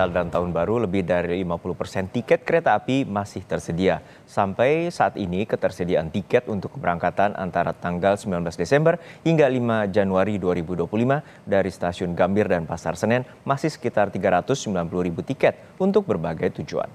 Natal dan Tahun Baru, lebih dari 50% tiket kereta api masih tersedia. Sampai saat ini, ketersediaan tiket untuk keberangkatan antara tanggal 19 Desember hingga 5 Januari 2025 dari stasiun Gambir dan Pasar Senen masih sekitar 390.000 tiket untuk berbagai tujuan.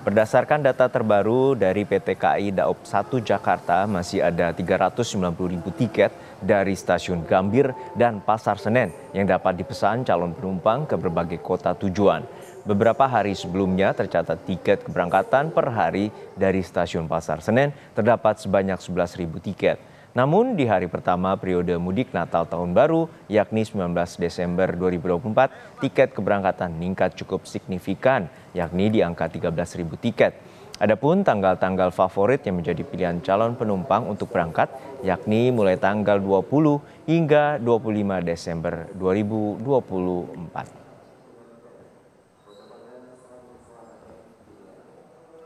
Berdasarkan data terbaru dari PT KAI Daob 1 Jakarta, masih ada 390.000 tiket dari stasiun Gambir dan Pasar Senen yang dapat dipesan calon penumpang ke berbagai kota tujuan. Beberapa hari sebelumnya tercatat tiket keberangkatan per hari dari stasiun Pasar Senen terdapat sebanyak 11.000 tiket. Namun di hari pertama periode mudik Natal Tahun Baru, yakni 19 Desember 2024, tiket keberangkatan meningkat cukup signifikan, yakni di angka 13.000 tiket. Adapun tanggal-tanggal favorit yang menjadi pilihan calon penumpang untuk berangkat, yakni mulai tanggal 20 hingga 25 Desember 2024.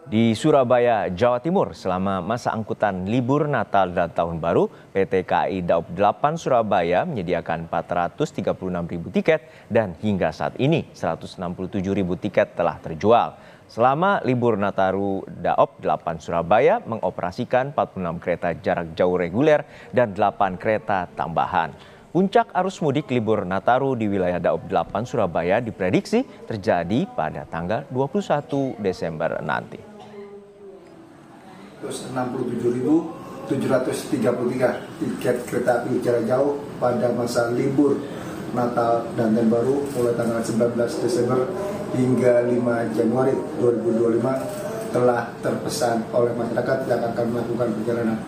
Di Surabaya, Jawa Timur, selama masa angkutan libur Natal dan Tahun Baru, PT KAI Daob 8 Surabaya menyediakan 436.000 tiket dan hingga saat ini 167.000 tiket telah terjual. Selama libur Nataru, Daob 8 Surabaya mengoperasikan 46 kereta jarak jauh reguler dan 8 kereta tambahan. Puncak arus mudik libur Nataru di wilayah Daob 8 Surabaya diprediksi terjadi pada tanggal 21 Desember nanti. 67.733 tiket kereta api jarak jauh pada masa libur Natal dan Tahun Baru mulai tanggal 19 Desember hingga 5 Januari 2025 telah terpesan oleh masyarakat yang akan melakukan perjalanan.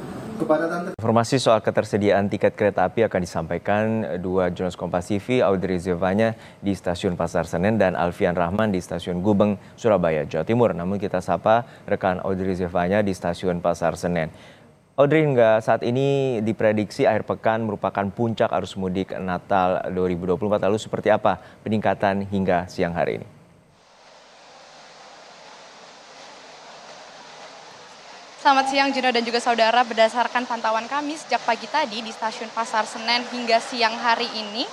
Informasi soal ketersediaan tiket kereta api akan disampaikan dua jurnalis Kompas TV, Audrey Zevanya di Stasiun Pasar Senen dan Alfian Rahman di Stasiun Gubeng, Surabaya, Jawa Timur. Namun kita sapa rekan Audrey Zevanya di Stasiun Pasar Senen. Audrey, hingga saat ini diprediksi akhir pekan merupakan puncak arus mudik Natal 2024. Lalu seperti apa peningkatan hingga siang hari ini? Selamat siang Juno dan juga saudara, berdasarkan pantauan kami sejak pagi tadi di Stasiun Pasar Senen hingga siang hari ini,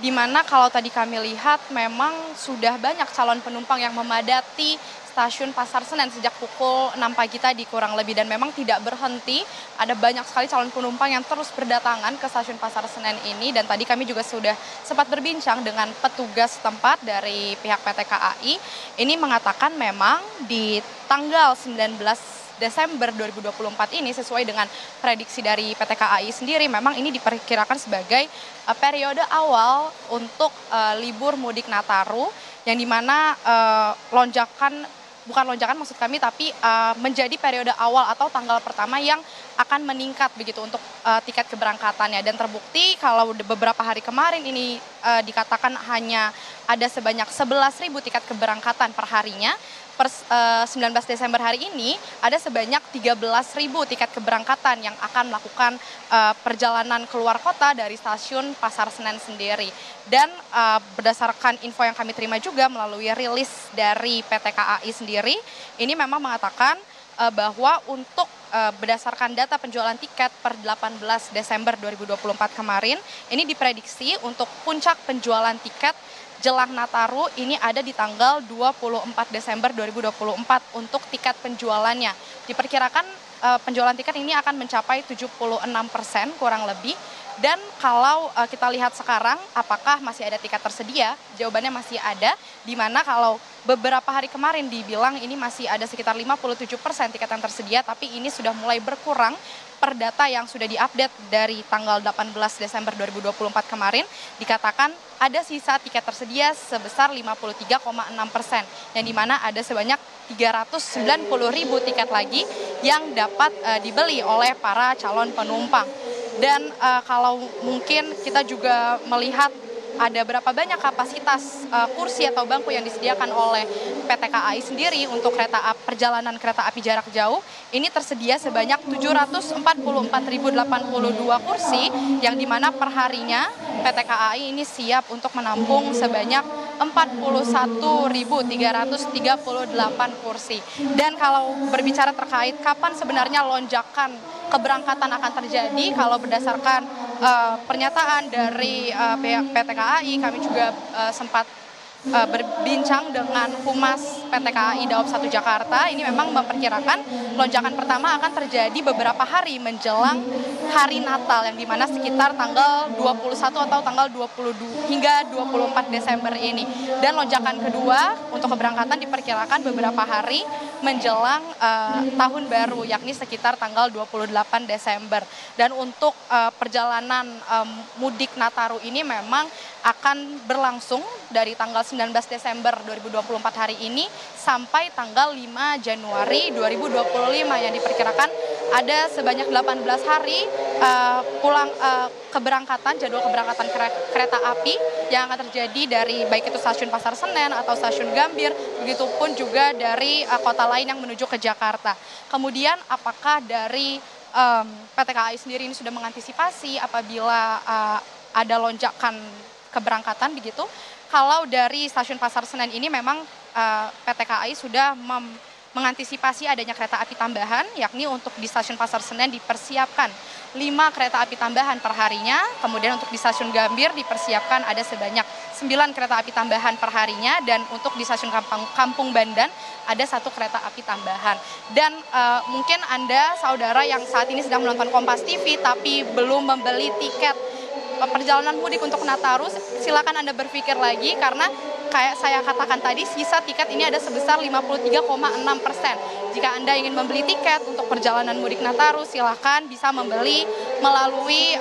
di mana kalau tadi kami lihat memang sudah banyak calon penumpang yang memadati Stasiun Pasar Senen sejak pukul 6 pagi tadi kurang lebih, dan memang tidak berhenti. Ada banyak sekali calon penumpang yang terus berdatangan ke Stasiun Pasar Senen ini, dan tadi kami juga sudah sempat berbincang dengan petugas setempat dari pihak PT KAI. Ini mengatakan memang di tanggal 19 Desember 2024 ini sesuai dengan prediksi dari PT KAI sendiri, memang ini diperkirakan sebagai periode awal untuk libur mudik Nataru, yang dimana bukan lonjakan maksud kami, tapi menjadi periode awal atau tanggal pertama yang akan meningkat begitu untuk tiket keberangkatannya. Dan terbukti kalau beberapa hari kemarin ini dikatakan hanya ada sebanyak 11.000 tiket keberangkatan per harinya. Per 19 Desember hari ini ada sebanyak 13.000 tiket keberangkatan yang akan melakukan perjalanan keluar kota dari Stasiun Pasar Senen sendiri. Dan berdasarkan info yang kami terima juga melalui rilis dari PT KAI sendiri, ini memang mengatakan bahwa untuk berdasarkan data penjualan tiket per 18 Desember 2024 kemarin, ini diprediksi untuk puncak penjualan tiket jelang Nataru ini ada di tanggal 24 Desember 2024 untuk tiket penjualannya. Diperkirakan penjualan tiket ini akan mencapai 76% kurang lebih. Dan kalau kita lihat sekarang apakah masih ada tiket tersedia, jawabannya masih ada, di mana kalau beberapa hari kemarin dibilang ini masih ada sekitar 57% tiket yang tersedia, tapi ini sudah mulai berkurang per data yang sudah diupdate dari tanggal 18 Desember 2024 kemarin, dikatakan ada sisa tiket tersedia sebesar 53,6%, yang dimana ada sebanyak 390.000 tiket lagi yang dapat dibeli oleh para calon penumpang. Dan kalau mungkin kita juga melihat ada berapa banyak kapasitas kursi atau bangku yang disediakan oleh PT KAI sendiri untuk perjalanan kereta api jarak jauh, ini tersedia sebanyak 744.082 kursi, yang dimana perharinya PT KAI ini siap untuk menampung sebanyak 41.338 kursi. Dan kalau berbicara terkait kapan sebenarnya lonjakan keberangkatan akan terjadi, kalau berdasarkan pernyataan dari pihak PT KAI, kami juga sempat berbincang dengan Humas PT KAI Daob 1 Jakarta, ini memang memperkirakan lonjakan pertama akan terjadi beberapa hari menjelang hari Natal, yang dimana sekitar tanggal 21 atau tanggal 22 hingga 24 Desember ini. Dan lonjakan kedua untuk keberangkatan diperkirakan beberapa hari menjelang tahun baru, yakni sekitar tanggal 28 Desember. Dan untuk perjalanan mudik Nataru ini memang akan berlangsung dari tanggal 19 Desember 2024 hari ini sampai tanggal 5 Januari 2025, yang diperkirakan ada sebanyak 18 hari jadwal keberangkatan kereta api yang akan terjadi dari baik itu stasiun Pasar Senen atau stasiun Gambir, begitupun juga dari kota lain yang menuju ke Jakarta. Kemudian apakah dari PT KAI sendiri ini sudah mengantisipasi apabila ada lonjakan keberangkatan begitu? Kalau dari stasiun Pasar Senen ini memang PT KAI sudah mengantisipasi adanya kereta api tambahan, yakni untuk di stasiun Pasar Senen dipersiapkan 5 kereta api tambahan per harinya, kemudian untuk di stasiun Gambir dipersiapkan ada sebanyak 9 kereta api tambahan per harinya, dan untuk di stasiun Kampung Bandan ada 1 kereta api tambahan. Dan mungkin Anda saudara yang saat ini sedang menonton Kompas TV tapi belum membeli tiket perjalanan mudik untuk Nataru, silakan Anda berpikir lagi, karena kayak saya katakan tadi, sisa tiket ini ada sebesar 53,6%. Jika Anda ingin membeli tiket untuk perjalanan mudik Nataru, silakan bisa membeli melalui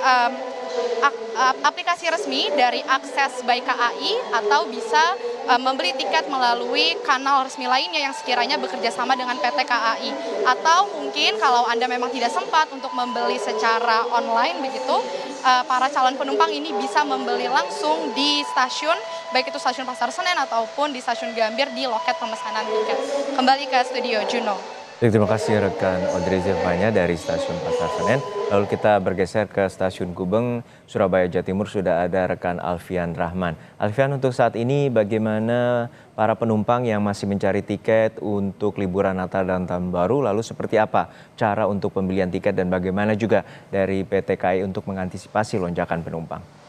aplikasi resmi dari Akses by KAI, atau bisa membeli tiket melalui kanal resmi lainnya yang sekiranya bekerja sama dengan PT KAI. Atau mungkin kalau Anda memang tidak sempat untuk membeli secara online begitu, para calon penumpang ini bisa membeli langsung di stasiun, baik itu stasiun Pasar Senen ataupun di stasiun Gambir di loket pemesanan tiket. Kembali ke studio, Juno. Terima kasih rekan Audrey Zevanya dari stasiun Pasar Senen. Lalu kita bergeser ke stasiun Gubeng, Surabaya, Jawa Timur. Sudah ada rekan Alfian Rahman. Alfian, untuk saat ini bagaimana para penumpang yang masih mencari tiket untuk liburan Natal dan Tahun Baru? Lalu seperti apa cara untuk pembelian tiket dan bagaimana juga dari PT KAI untuk mengantisipasi lonjakan penumpang?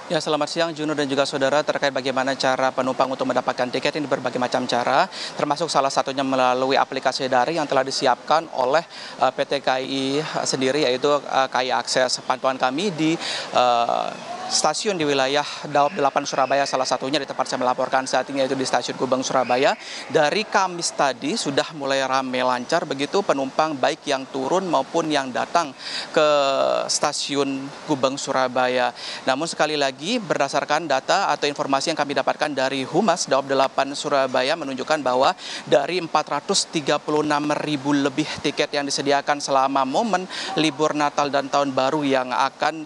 Ya, selamat siang Juno dan juga saudara. Terkait bagaimana cara penumpang untuk mendapatkan tiket ini berbagai macam cara, termasuk salah satunya melalui aplikasi daring yang telah disiapkan oleh PT KAI sendiri, yaitu KAI Akses. Pantauan kami di stasiun di wilayah Daob 8 Surabaya, salah satunya di tempat saya melaporkan saat ini, yaitu di stasiun Gubeng Surabaya. Dari Kamis tadi sudah mulai ramai lancar begitu penumpang, baik yang turun maupun yang datang ke stasiun Gubeng Surabaya. Namun sekali lagi, berdasarkan data atau informasi yang kami dapatkan dari Humas Daob 8 Surabaya menunjukkan bahwa dari 436.000 lebih tiket yang disediakan selama momen libur Natal dan Tahun Baru yang akan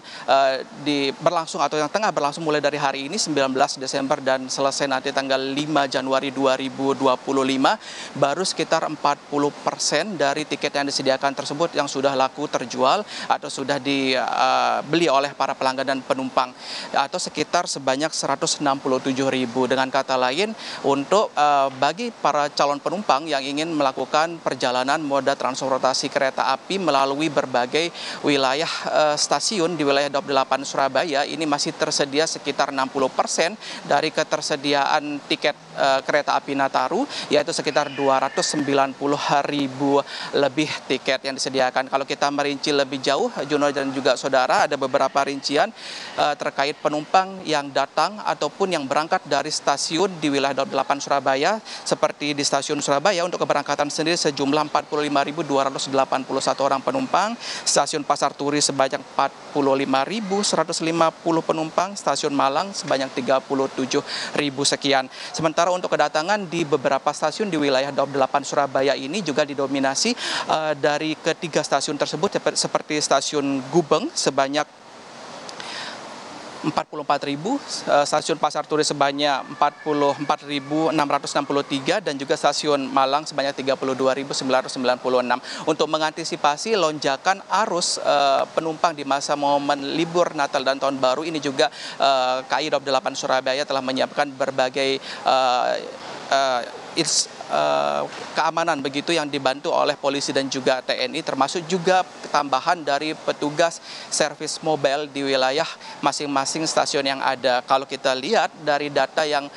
berlangsung atau yang tengah berlangsung mulai dari hari ini 19 Desember dan selesai nanti tanggal 5 Januari 2025, baru sekitar 40% dari tiket yang disediakan tersebut yang sudah laku terjual atau sudah dibeli oleh para pelanggan dan penumpang, atau sekitar sebanyak 167.000. Dengan kata lain, untuk bagi para calon penumpang yang ingin melakukan perjalanan moda transportasi kereta api melalui berbagai wilayah stasiun di wilayah Daob 8 Surabaya, ini masih tersedia sekitar 60% dari ketersediaan tiket kereta api Nataru, yaitu sekitar 290.000 lebih tiket yang disediakan. Kalau kita merinci lebih jauh, Juno dan juga saudara, ada beberapa rincian terkait penumpang yang datang ataupun yang berangkat dari stasiun di wilayah Daob 8 Surabaya, seperti di stasiun Surabaya untuk keberangkatan sendiri sejumlah 45.281 orang penumpang, stasiun Pasar Turi sebanyak 45.150 penumpang, stasiun Malang sebanyak 37.000 sekian. Sementara untuk kedatangan di beberapa stasiun di wilayah Daob 8 Surabaya ini juga didominasi dari ketiga stasiun tersebut, seperti stasiun Gubeng sebanyak 44.000, stasiun Pasar Turi sebanyak 44.663 dan juga stasiun Malang sebanyak 32.996. Untuk mengantisipasi lonjakan arus penumpang di masa momen libur Natal dan Tahun Baru ini juga KAI Daob 8 Surabaya telah menyiapkan berbagai keamanan begitu yang dibantu oleh polisi dan juga TNI, termasuk juga tambahan dari petugas servis mobile di wilayah masing-masing stasiun yang ada. Kalau kita lihat dari data yang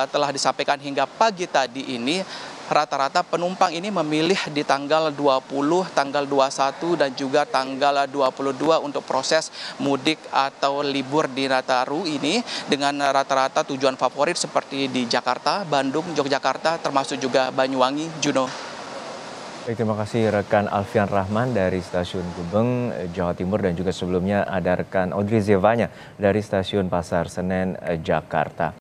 telah disampaikan hingga pagi tadi ini, rata-rata penumpang ini memilih di tanggal 20, tanggal 21, dan juga tanggal 22 untuk proses mudik atau libur di Nataru ini dengan rata-rata tujuan favorit seperti di Jakarta, Bandung, Yogyakarta, termasuk juga Banyuwangi, Juno. Baik, terima kasih rekan Alfian Rahman dari Stasiun Gubeng, Jawa Timur, dan juga sebelumnya ada rekan Audrey Zevanya dari Stasiun Pasar Senen, Jakarta.